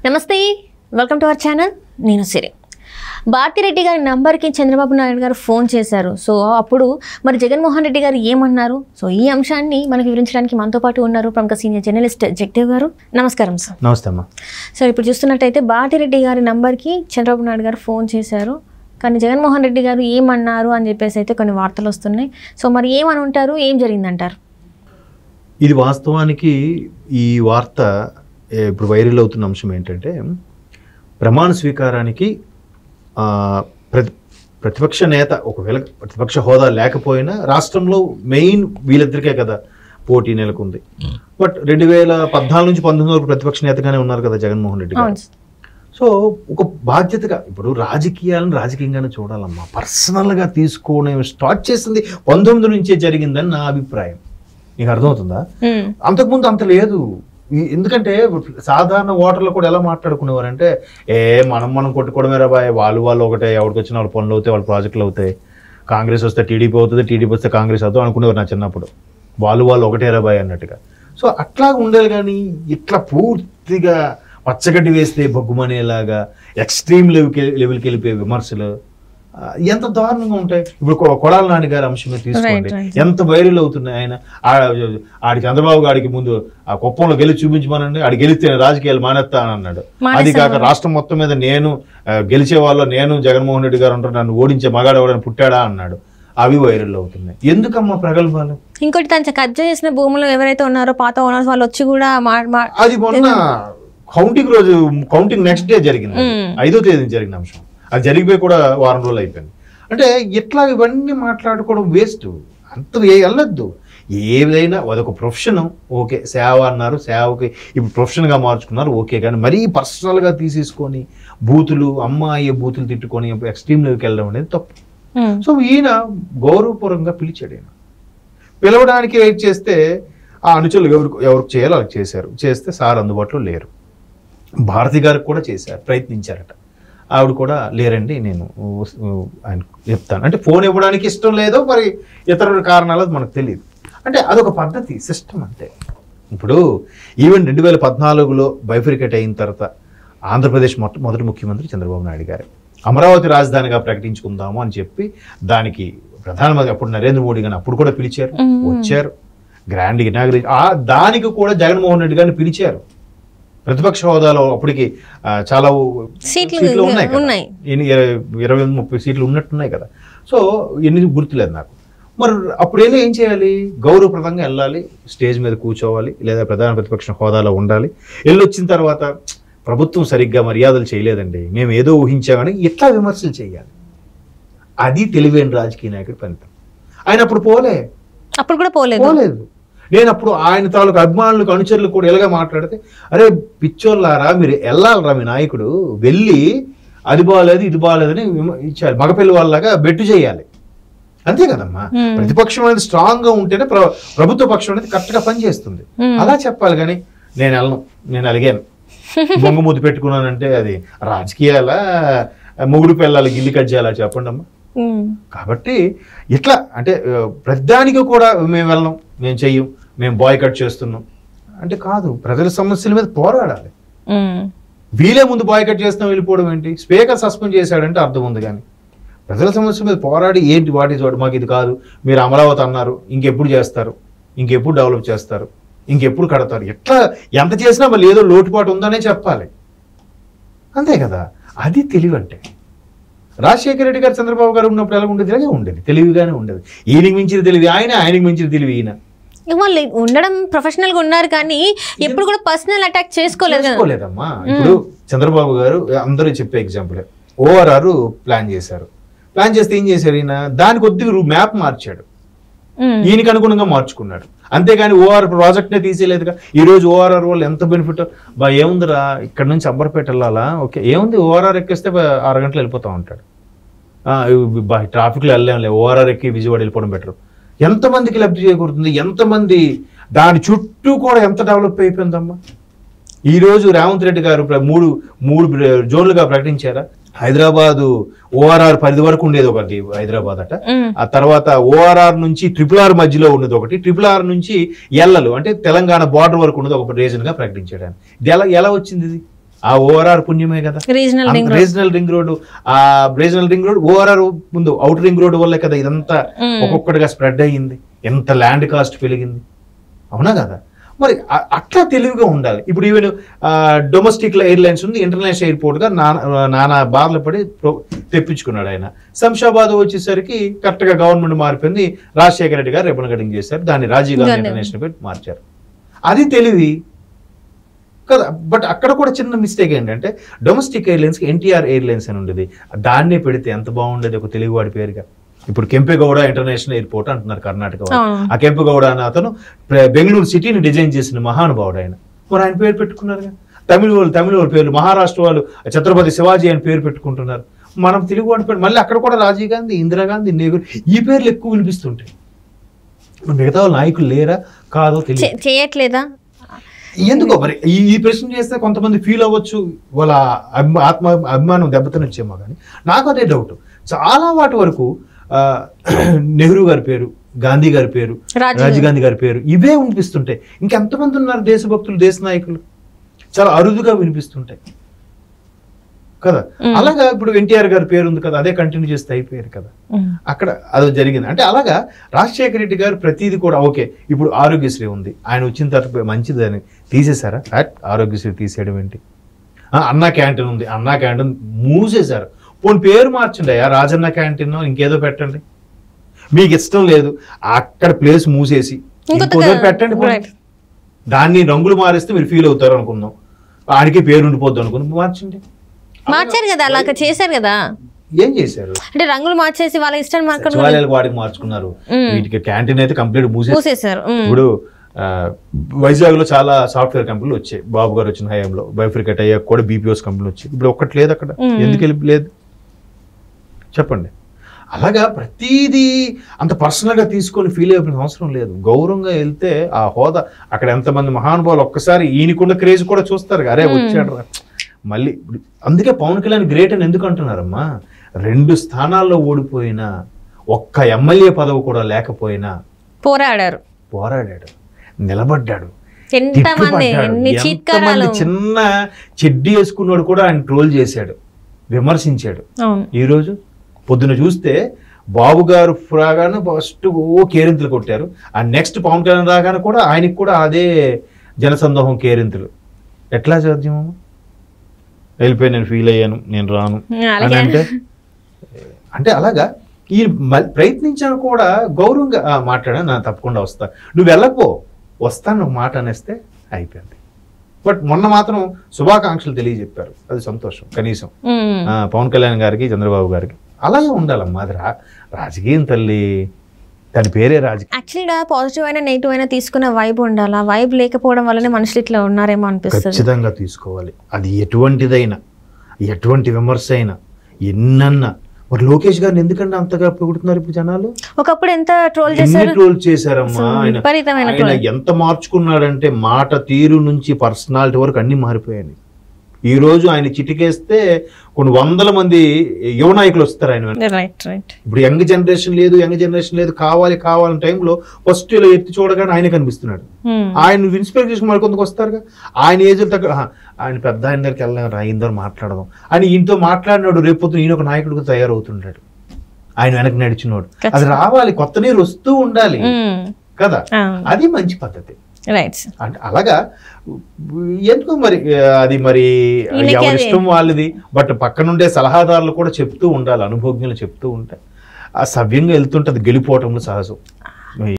నమస్తే, welcome to our channel. నేను సిరి. భారతిరెడ్డి గారి నంబర్కి చంద్రబాబు నాయుడు గారు ఫోన్ చేశారు. సో అప్పుడు మరి జగన్మోహన్ రెడ్డి గారు ఏమన్నారు? సో ఈ అంశాన్ని మనకు వివరించడానికి మనతో పాటు ఉన్నారు ప్రముఖ సీనియర్ జర్నలిస్ట్ జగదేవ్ గారు. నమస్కారం సార్. నమస్తే అమ్మా. సార్, ఇప్పుడు చూస్తున్నట్టయితే భారతిరెడ్డి గారి నంబర్కి చంద్రబాబు నాయుడు గారు ఫోన్ చేశారు, కానీ జగన్మోహన్ రెడ్డి గారు ఏమన్నారు అని చెప్పేసి అయితే కొన్ని వార్తలు వస్తున్నాయి. సో మరి ఏమని ఉంటారు, ఏం జరిగిందంటారు? ఇది వాస్తవానికి ఈ వార్త ఇప్పుడు వైరల్ అవుతున్న అంశం ఏంటంటే, ప్రమాణ స్వీకారానికి ప్రతిపక్ష నేత ఒకవేళ ప్రతిపక్ష హోదా లేకపోయినా రాష్ట్రంలో మెయిన్ వీళ్ళిద్దరికే కదా పోటీ నెలకొంది. బట్ 2014 నుంచి 19 వరకు ప్రతిపక్ష నేతగానే ఉన్నారు కదా జగన్మోహన్ రెడ్డి గారు. సో ఒక బాధ్యతగా ఇప్పుడు రాజకీయాలను రాజకీయంగానే చూడాలమ్మా. పర్సనల్గా తీసుకునే స్టార్ట్ చేసింది 19 నుంచే జరిగిందని నా అభిప్రాయం. నీకు అర్థమవుతుందా? అంతకుముందు అంత లేదు. ఎందుకంటే సాధారణ ఓటర్లు కూడా ఎలా మాట్లాడుకునేవారంటే, మనం కొట్టుకోవడమే రాబాయ్, వాళ్ళు ఒకటే, ఎవరికి వచ్చిన వాళ్ళ పనులు అవుతాయి, వాళ్ళ ప్రాజెక్టులు అవుతాయి, కాంగ్రెస్ వస్తే టీడీపీ అవుతుంది, టీడీపీ వస్తే కాంగ్రెస్ అవుతుంది అనుకునేవారు నా చిన్నప్పుడు. వాళ్ళు ఒకటే రాబాయ్ అన్నట్టుగా. సో అట్లా ఉండేది. కానీ ఇట్లా పూర్తిగా పచ్చగడ్డి వేస్తే బొగ్గుమనేలాగా ఎక్స్ట్రీమ్ లెవెల్కి వెళ్ళిపోయే విమర్శలు ఎంత దారుణంగా ఉంటాయి. ఇప్పుడు కొడాల నాని గారి అంశమే తీసుకోండి, ఎంత వైరల్ అవుతున్నాయి. ఆయన ఆడి చంద్రబాబు గారికి ముందు ఆ కుప్పంలో గెలిచి చూపించమనండి, ఆడి గెలిస్తే రాజకీయాలు మానేస్తా అని అన్నాడు. అది కాక రాష్ట్రం మొత్తం మీద నేను గెలిచే వాళ్ళు, నేను జగన్మోహన్ రెడ్డి గారు ఉంటారు, నన్ను ఓడించే మగాడు ఎవడని పుట్టాడా అన్నాడు. అవి వైరల్ అవుతున్నాయి. ఎందుకమ్మా ప్రగల్భాలు? ఇంకోటి, తను కబ్జా చేసిన భూములు ఎవరైతే ఉన్నారో పాత ఓనర్స్ వాళ్ళు వచ్చి కూడా అది మొన్న కౌంటింగ్ నెక్స్ట్ డే జరిగింది, 5వ తేదీ జరిగిన అంశం. అది జరిగిపోయి కూడా వారం రోజులు అయిపోయింది. అంటే ఇట్లా ఇవన్నీ మాట్లాడుకోవడం వేస్ట్. అంత వెళ్ళొద్దు. ఏదైనా అదొక ప్రొఫెషన్. ఓకే, సేవ అన్నారు, సేవకి ఇప్పుడు ప్రొఫెషన్గా మార్చుకున్నారు, ఓకే. కానీ మరీ పర్సనల్గా తీసేసుకొని బూతులు, అమ్మాయి బూతులు తిట్టుకొని ఎక్స్ట్రీమ్ లెవెల్కి వెళ్ళడం అనేది తప్పు. సో ఈయన గౌరవపూర్వకంగా పిలిచాడు. ఈయన పిలవడానికి వెయిట్ చేస్తే ఆ అనుచరులు ఎవరికి చేయాలో వాళ్ళకి చేశారు. చేస్తే సార్ అందుబాటులో లేరు. భారతి గారికి కూడా చేశారు, ప్రయత్నించారట. ఆవిడ కూడా లేరండి, నేను ఆయన చెప్తాను అంటే ఫోన్ ఇవ్వడానికి ఇష్టం లేదో మరి ఇతర కారణాలు మనకు తెలియదు. అంటే అదొక పద్ధతి, సిస్టమ్ అంతే. ఇప్పుడు ఈవెన్ 2014లో బైఫరికేట్ అయిన తర్వాత ఆంధ్రప్రదేశ్ మొదటి ముఖ్యమంత్రి చంద్రబాబు నాయుడు గారు అమరావతి రాజధానిగా ప్రకటించుకుందాము అని చెప్పి దానికి ప్రధానమంత్రి అప్పుడు నరేంద్ర మోడీ గారిని అప్పుడు కూడా పిలిచారు, వచ్చారు, గ్రాండ్ ఇనాగరేషన్. దానికి కూడా జగన్మోహన్ రెడ్డి గారిని పిలిచారు. ప్రతిపక్ష హోదాలో అప్పటికి చాలా సీట్లు ఉన్నాయి, 20-30 సీట్లు ఉన్నట్టున్నాయి కదా. సో ఎన్ని గుర్తులేదు నాకు. మరి అప్పుడు ఏం చేయాలి? గౌరవప్రదంగా వెళ్ళాలి, స్టేజ్ మీద కూర్చోవాలి, లేదా ప్రధాన ప్రతిపక్ష హోదాలో ఉండాలి. వెళ్ళొచ్చిన తర్వాత ప్రభుత్వం సరిగ్గా మర్యాదలు చేయలేదండి, మేము ఏదో ఊహించామని ఇట్లా విమర్శలు చేయాలి. అది తెలివైన రాజకీయ నాయకుడి పనితం. ఆయన అప్పుడు పోలేదు. నేను అప్పుడు ఆయన తాలూకు అభిమానులకు, అనుచరులు కూడా ఎలాగా మాట్లాడితే, అరే పిచ్చోళ్ళారా, మీరు వెళ్ళాలరా, మీ నాయకుడు వెళ్ళి అది బాగాలేదు ఇది బాగాలేదని ఇచ్చారు. మగపిల్లి వాళ్ళలాగా బెట్టు చేయాలి, అంతే కదమ్మా. ప్రతిపక్షం అనేది స్ట్రాంగ్ గా ఉంటేనే ప్రభుత్వ పక్షం అనేది కరెక్ట్ గా పనిచేస్తుంది. అలా చెప్పాలి. కానీ నేను అలిగాను, బొంగ ముద్దు పెట్టుకున్నానంటే అది రాజకీయాల మొగుడు పిల్లలకి ఇల్లు కట్ చేయాలా చెప్పండి అమ్మా. కాబట్టి ఇట్లా అంటే ప్రతిదానికి కూడా మేము వెళ్ళం, మేము చెయ్యం, మేము బాయ్కట్ చేస్తున్నాం అంటే కాదు. ప్రజల సమస్యల మీద పోరాడాలి. వీలే ముందు బాయ్కట్ చేస్తాం వెళ్ళిపోవడం ఏంటి? స్పీకర్ సస్పెండ్ చేశాడంటే అర్థం ఉంది. కానీ ప్రజల సమస్యల మీద పోరాడి ఏంటి వాటి చోటు మాకు ఇది కాదు, మీరు అమరావతి అన్నారు, ఇంకెప్పుడు చేస్తారు, ఇంకెప్పుడు డెవలప్ చేస్తారు, ఇంకెప్పుడు కడతారు, ఎట్లా ఎంత చేసినా మళ్ళీ ఏదో లోటుపాటు ఉందనే చెప్పాలి, అంతే కదా. అది తెలివి అంటే. రాజశేఖర రెడ్డి గారు చంద్రబాబు గారు ఉన్నప్పుడు ఎలా ఉండేది? ఇలాగే ఉండేది, తెలివిగానే ఉండేది. ఈయనకి మించిన తెలివి ఆయనకి మించిన తెలివి ఈయన. వాళ్ళు ఉండడం ప్రొఫెషనల్ గా ఉన్నారు, కానీ ఎప్పుడు కూడా పర్సనల్ అటాక్ చేసుకోలేదమ్మా. ఇప్పుడు చంద్రబాబు గారు అందరూ చెప్పే ఎగ్జాంపుల్, ORR ప్లాన్ చేశారు. ప్లాన్ చేస్తే ఏం చేశారు? ఈయన దాని కొద్దిగా మ్యాప్ మార్చాడు, ఈయనకి అనుగుణంగా మార్చుకున్నాడు. అంతేగాని ORR ప్రాజెక్ట్ నే తీసేయలేదుగా. ఈ రోజు ORR వల్ల ఎంత బెనిఫిట్ ఏముందిరా, ఇక్కడ నుంచి అంబర్పేట వెళ్ళాలా, ఓకే ఏముంది, ORR ఎక్కేస్తే 6 గంటలు వెళ్ళిపోతా ఉంటాడు. ట్రాఫిక్లో వెళ్ళలేంలే, ORR ఎక్కి విజయవాడ వెళ్ళిపోవడం బెటర్. ఎంతమందికి లబ్ధి చేకూరుతుంది, ఎంతమంది దాని చుట్టూ కూడా ఎంత డెవలప్ అయిపోయిందమ్మా. ఈరోజు రేవంత్ రెడ్డి గారు మూడు జోన్లుగా ప్రకటించారా. హైదరాబాద్ ORR పరిధి వరకు ఉండేది ఒకటి హైదరాబాద్ అట. ఆ తర్వాత ORR నుంచి RRR మధ్యలో ఉన్నది ఒకటి, RRR నుంచి ఎల్లలు అంటే తెలంగాణ బార్డర్ వరకు ఉన్నది ఒక రీజన్ గా ప్రకటించాడు. ఇది ఎలా వచ్చింది? ఇది ఆ ఓఆర్ఆర్ పుణ్యమే కదా, రీజనల్ రీజనల్ రింగ్ రోడ్, ఆ రీజనల్ రింగ్ రోడ్ ఓఆర్ఆర్ ముందు అవుట్ రింగ్ రోడ్ వల్లే కదా ఇదంతా ఒక్కొక్కటిగా స్ప్రెడ్ అయ్యింది, ఎంత ల్యాండ్ కాస్ట్ పెరిగింది, అవునా కదా. మరి అట్లా తెలివిగా ఉండాలి. ఇప్పుడు ఈవెన్ డొమెస్టిక్ ఎయిర్లైన్స్ ఉంది, ఇంటర్నేషనల్ ఎయిర్పోర్ట్ గా నానా బాధలు పడి తెప్పించుకున్నాడు ఆయన. శంషాబాద్ వచ్చేసరికి కరెక్ట్ గా గవర్నమెంట్ మారిపోయింది, రాజశేఖర రెడ్డి గారు రిబన్ కటింగ్ చేశారు, దాన్ని రాజీవ్ గాంధీ ఇంటర్నేషనల్ పెట్టి మార్చారు. అది తెలివి కదా. బట్ అక్కడ కూడా చిన్న మిస్టేక్ ఏంటంటే డొమెస్టిక్ ఎయిర్లైన్స్ కి ఎన్టీఆర్ ఎయిర్లైన్స్ అని ఉండేది, దాన్నే పెడితే ఎంత బాగుండేది ఒక తెలుగువాడి పేరుగా. ఇప్పుడు కెంపెగౌడ ఇంటర్నేషనల్ ఎయిర్పోర్ట్ అంటున్నారు కర్ణాటక వాళ్ళు. ఆ కెంపెగౌడ అనే అతను బెంగళూరు సిటీని డిజైన్ చేసిన మహానుభావుడు ఆయన. మరి ఆయన పేరు పెట్టుకున్నారు. తమిళ వాళ్ళ పేర్లు, మహారాష్ట్ర వాళ్ళు ఛత్రపతి శివాజీ అని పేరు పెట్టుకుంటున్నారు. మనం తెలుగువాడి పేరు మళ్ళీ అక్కడ కూడా రాజీవ్ గాంధీ, ఇందిరాగాంధీ, నెహ్రూ ఈ పేర్లు ఎక్కువ వినిపిస్తుంటాయి. మిగతా వాళ్ళ నాయకులు లేరా కాదో తెలియదు, చేయట్లేదా ఎందుకో మరి. ఈ ప్రశ్న చేస్తే కొంతమంది ఫీల్ అవ్వచ్చు, వాళ్ళ అభిమానం దెబ్బతినొచ్చేమో. కానీ నాకు అదే డౌట్. చాలా వాటి వరకు నెహ్రూ గారి పేరు, గాంధీ గారి పేరు, రాజీవ్ గాంధీ గారి పేరు ఇవే వినిపిస్తుంటాయి. ఇంకెంతమంది ఉన్నారు దేశభక్తులు, దేశ నాయకులు, చాలా అరుదుగా వినిపిస్తుంటాయి కదా. అలాగా ఇప్పుడు ఎన్టీఆర్ గారి పేరు ఉంది కదా, అదే కంటిన్యూ చేస్తే అయిపోయారు కదా. అక్కడ అది జరిగింది. అంటే అలాగా రాజశేఖర రెడ్డి గారు ప్రతిదీ కూడా ఓకే. ఇప్పుడు ఆరోగ్యశ్రీ ఉంది, ఆయన వచ్చిన తర్వాత మంచిదని తీసేశారా? ఆరోగ్యశ్రీ తీసేయడం ఏంటి? అన్నా క్యాంటీన్ ఉంది, అన్నా క్యాంటీన్ మూసేశారు. పోనీ పేరు మార్చండి అయ్యా, రాజన్న క్యాంటీన్ ఇంకేదో పెట్టండి. మీకు ఇష్టం లేదు అక్కడ ప్లేస్ మూసేసి ఇంకోదో పెట్టండి. దాన్ని రంగులు మారిస్తే మీరు ఫీల్ అవుతారు అనుకుందాం, ఆడికి పేరు ఉండిపోద్దు అనుకుందాం, మార్చండి. మార్చారు కదా, అలా చేశారు కదా. ఏం చేశారు అంటే రంగులు మార్చేసి వాళ్ళ ఇష్టం వాడికి మార్చుకున్నారు. వీటికి క్యాంటీన్ అయితే కంప్లీట్ మూసేశారు. ఇప్పుడు వైజాగ్ లో చాలా సాఫ్ట్వేర్ కంపెనీలు వచ్చాయి బాబు గారు వచ్చిన హయాంలో. బైఫ్రికేట్ అయ్యాక కూడా బీపీఓస్ కంపెనీలు వచ్చాయి. ఇప్పుడు ఒక్కటి లేదు అక్కడ. ఎందుకు లేదు చెప్పండి. అలాగా ప్రతిదీ అంత పర్సనల్ గా తీసుకొని ఫీల్ అయిపోయిన అవసరం లేదు. గౌరవంగా వెళ్తే ఆ హోదా అక్కడ ఎంతమంది మహానుభావులు ఒక్కసారి ఈయనకున్న క్రేజ్ కూడా చూస్తారు. అరే వచ్చాడు మళ్ళీ. అందుకే పవన్ కళ్యాణ్ గ్రేట్ అని ఎందుకు అంటున్నారమ్మా? 2 స్థానాల్లో ఓడిపోయినా, ఒక్క ఎమ్మెల్యే పదవి కూడా లేకపోయినా పోరాడాడు, నిలబడ్డాడు, చిన్న చెడ్డీ వేసుకున్నాడు కూడా ఆయన ట్రోల్ చేశాడు, విమర్శించాడు. ఈరోజు పొద్దున చూస్తే బాబు గారు రాగానే ఫస్ట్ కేరింతలు కొట్టారు. ఆ నెక్స్ట్ పవన్ కళ్యాణ్ రాగానే కూడా ఆయనకి కూడా అదే జనసందోహం, కేరింతలు. ఎట్లా సాధ్యమో? వెళ్ళిపోయి నేను ఫీల్ అయ్యాను, నేను రాను అని అంటే అలాగా ఈ ప్రయత్నించాను కూడా గౌరవంగా మాట్లాడా, నా తప్పకుండా వస్తా, నువ్వు వెళ్ళకపో, వస్తాను ఒక మాట అనేస్తే అయిపోయింది. బట్ మొన్న మాత్రం శుభాకాంక్షలు తెలియజెప్పారు, అది సంతోషం. కనీసం పవన్ కళ్యాణ్ గారికి, చంద్రబాబు గారికి అలాగే ఉండాలమ్మా. అది రాజకీయం తల్లి, దాని పేరే రాజకీయం. యాక్చువల్గా పాజిటివ్ అయినా నెగిటివ్ అయినా తీసుకున్న వైబ్ ఉండాలి. ఆ వైబ్ లేకపోవడం వల్లనే మనుషులు ఇట్లా ఉన్నారేమో అనిపిస్తుంది. ఖచ్చితంగా తీసుకోవాలి. అది ఎటువంటిదైనా, ఎటువంటి విమర్శ అయినా, ఎన్నన్నా. మరి లోకేష్ గారిని ఎందుకంటే అంతగా పొగుడుతున్నారు ఇప్పుడు జనాలు? ఒకప్పుడు ఎంత ట్రోల్ చేశారమ్మా. ఆయన ఎంత మార్చుకున్నాడంటే మాట తీరు నుంచి పర్సనాలిటీ వరకు అన్ని మారిపోయాయి. ఈ రోజు ఆయన చిటికేస్తే కొన్ని 100 మంది యువ నాయకులు వస్తారు ఆయన. ఇప్పుడు యంగ్ జనరేషన్ లేదు కావాలని టైంలో ఫస్ట్ ఇలా ఎత్తి చూడగానే ఆయన కనిపిస్తున్నాడు. ఆయన ఇన్స్పైర్ చేసుకుని మరి కొంతకు వస్తారుగా. ఆయన ఏజ్ తగ్గ ఆయన పెద్ద ఆయన దగ్గరికి వెళ్ళాం, ఆయనతో మాట్లాడదాం అని ఈయనతో మాట్లాడినాడు. రేపు ఈయన ఒక నాయకుడిగా తయారవుతుంటాడు, ఆయన వెనక్కి నడిచినోడు. అది రావాలి, కొత్త నీరు వస్తూ ఉండాలి కదా. అది మంచి పద్ధతి. అంటే అలాగా ఎందుకు మరి అది మరి ఎవరి ఇష్టం వాళ్ళది. బట్ పక్కనుండే సలహాదారులు కూడా చెప్తూ ఉండాలి, అనుభవజ్ఞులు చెప్తూ ఉంటాయి. ఆ సవ్యంగా వెళ్తుంటే అది గెలిపోవటంలో సహజం.